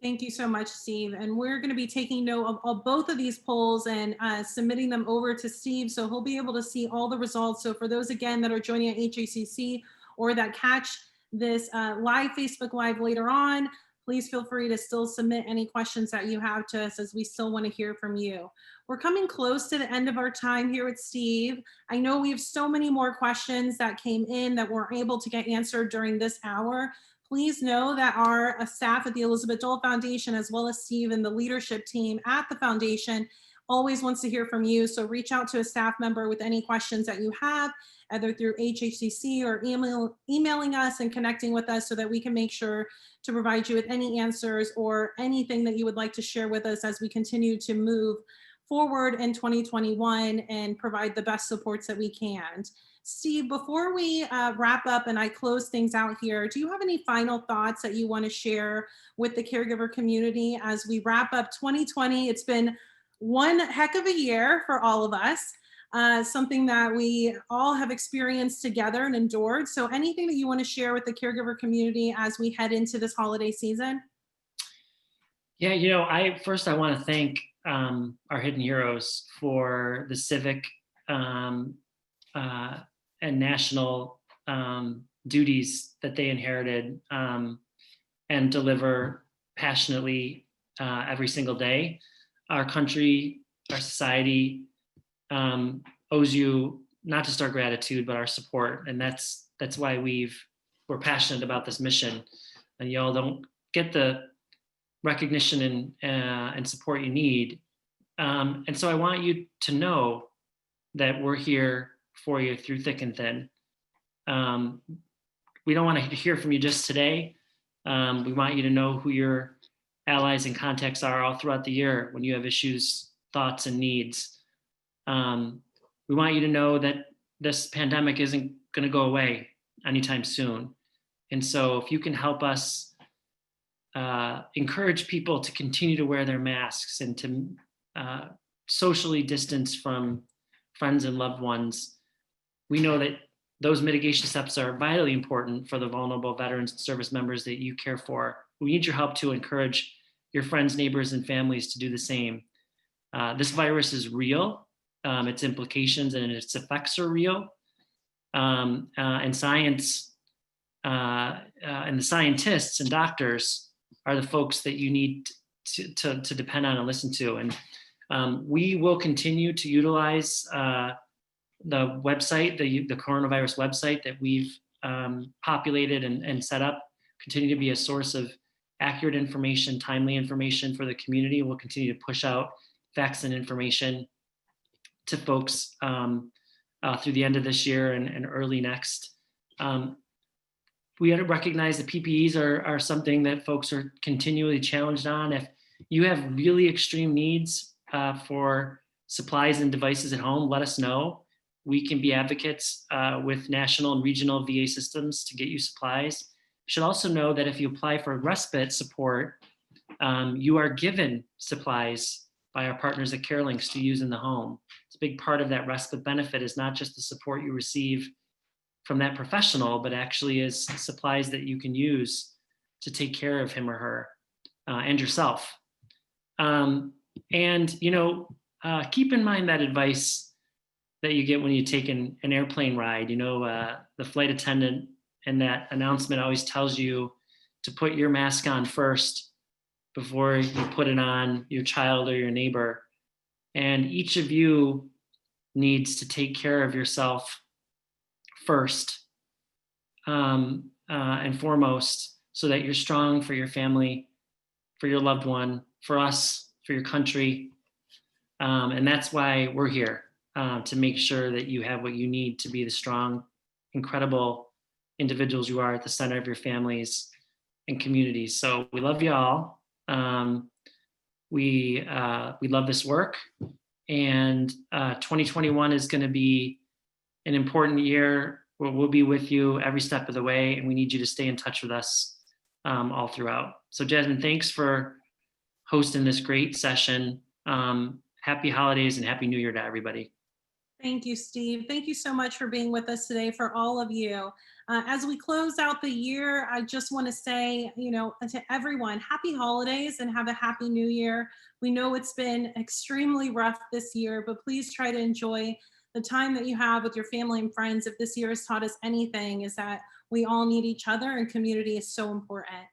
S1: Thank you so much, Steve. And we're going to be taking note of both of these polls and submitting them over to Steve, so he'll be able to see all the results. So for those, again, that are joining at HACC or that catch this live Facebook Live later on, please feel free to still submit any questions that you have to us, as we still want to hear from you. We're coming close to the end of our time here with Steve. I know we have so many more questions that came in that weren't able to get answered during this hour. Please know that our staff at the Elizabeth Dole Foundation, as well as Steve and the leadership team at the foundation, always wants to hear from you. So reach out to a staff member with any questions that you have, either through HHCC or emailing us and connecting with us, so that we can make sure to provide you with any answers or anything that you would like to share with us as we continue to move forward in 2021 and provide the best supports that we can. Steve, before we wrap up and I close things out here, do you have any final thoughts that you want to share with the caregiver community as we wrap up 2020? It's been one heck of a year for all of us, something that we all have experienced together and endured. So anything that you want to share with the caregiver community as we head into this holiday season?
S2: Yeah, I want to thank our hidden heroes for the civic and national duties that they inherited and deliver passionately every single day. Our country, our society owes you not just our gratitude, but our support. And that's why we're passionate about this mission. And y'all don't get the recognition and support you need. And so I want you to know that we're here for you through thick and thin. We don't want to hear from you just today. We want you to know who your allies and contacts are all throughout the year when you have issues, thoughts, and needs. We want you to know that this pandemic isn't going to go away anytime soon. And so if you can help us encourage people to continue to wear their masks and to socially distance from friends and loved ones, we know that those mitigation steps are vitally important for the vulnerable veterans and service members that you care for. We need your help to encourage your friends, neighbors, and families to do the same. This virus is real. Its implications and its effects are real. And science and the scientists and doctors are the folks that you need to depend on and listen to. And we will continue to utilize the website, the coronavirus website that we've populated and set up, continue to be a source of accurate information, timely information for the community. We'll continue to push out facts and information to folks through the end of this year and early next. We recognize that PPEs are something that folks are continually challenged on. If you have really extreme needs for supplies and devices at home, let us know. We can be advocates with national and regional VA systems to get you supplies. You should also know that if you apply for respite support, you are given supplies by our partners at CareLinks to use in the home. It's a big part of that respite benefit is not just the support you receive from that professional, but actually is supplies that you can use to take care of him or her and yourself. Keep in mind that advice that you get when you take an airplane ride. The flight attendant and that announcement always tells you to put your mask on first before you put it on your child or your neighbor. And each of you needs to take care of yourself first and foremost, so that you're strong for your family, for your loved one, for us, for your country. And that's why we're here, to make sure that you have what you need to be the strong, incredible individuals you are at the center of your families and communities. So we love you all. We love this work, and 2021 is going to be an important year where we'll be with you every step of the way, and we need you to stay in touch with us all throughout. So Jasmine, thanks for hosting this great session. Happy holidays and Happy New Year to everybody.
S1: Thank you, Steve. Thank you so much for being with us today, for all of you. As we close out the year, I just want to say, to everyone, happy holidays and have a happy new year. We know it's been extremely rough this year, but please try to enjoy the time that you have with your family and friends. If this year has taught us anything, is that we all need each other and community is so important.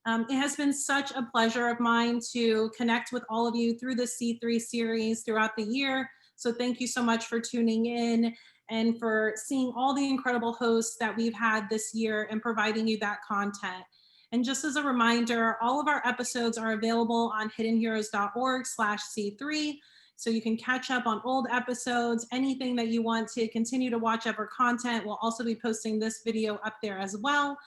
S1: It has been such a pleasure of mine to connect with all of you through the C3 series throughout the year. So thank you so much for tuning in and for seeing all the incredible hosts that we've had this year and providing you that content. And just as a reminder, all of our episodes are available on hiddenheroes.org/C3. So you can catch up on old episodes, anything that you want to continue to watch of our content. We'll also be posting this video up there as well.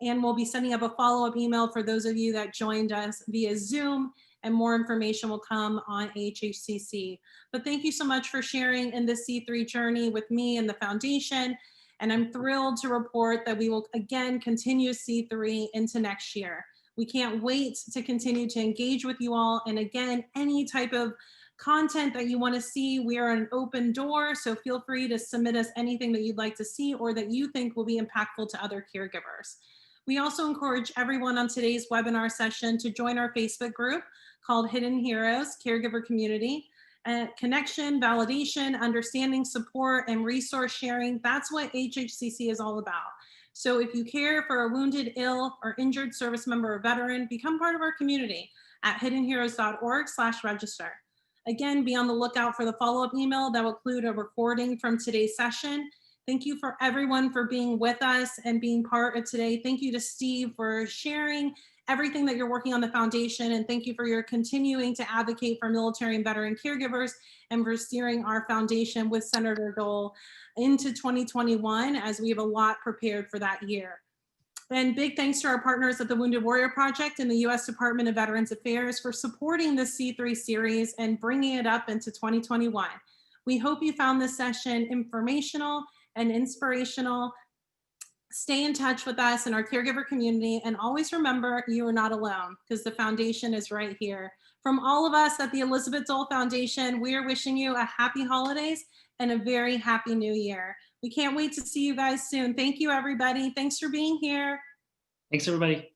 S1: And we'll be sending up a follow-up email for those of you that joined us via Zoom, and more information will come on HHCC. But thank you so much for sharing in this C3 journey with me and the foundation. And I'm thrilled to report that we will again continue C3 into next year. We can't wait to continue to engage with you all. And again, any type of content that you want to see, we are an open door. So feel free to submit us anything that you'd like to see or that you think will be impactful to other caregivers. We also encourage everyone on today's webinar session to join our Facebook group called Hidden Heroes Caregiver Community. Connection, validation, understanding, support, and resource sharing. That's what HHCC is all about. So if you care for a wounded, ill, or injured service member or veteran, become part of our community at hiddenheroes.org/register. Again, be on the lookout for the follow-up email that will include a recording from today's session. Thank you for everyone for being with us and being part of today. Thank you to Steve for sharing everything that you're working on the foundation. And thank you for your continuing to advocate for military and veteran caregivers and for steering our foundation with Senator Dole into 2021 as we have a lot prepared for that year. And big thanks to our partners at the Wounded Warrior Project and the U.S. Department of Veterans Affairs for supporting the C3 series and bringing it up into 2021. We hope you found this session informational and inspirational. Stay in touch with us and our caregiver community, and always remember you are not alone because the foundation is right here. From all of us at the Elizabeth Dole Foundation, we are wishing you a happy holidays and a very happy new year. We can't wait to see you guys soon. Thank you, everybody. Thanks for being here.
S2: Thanks, everybody.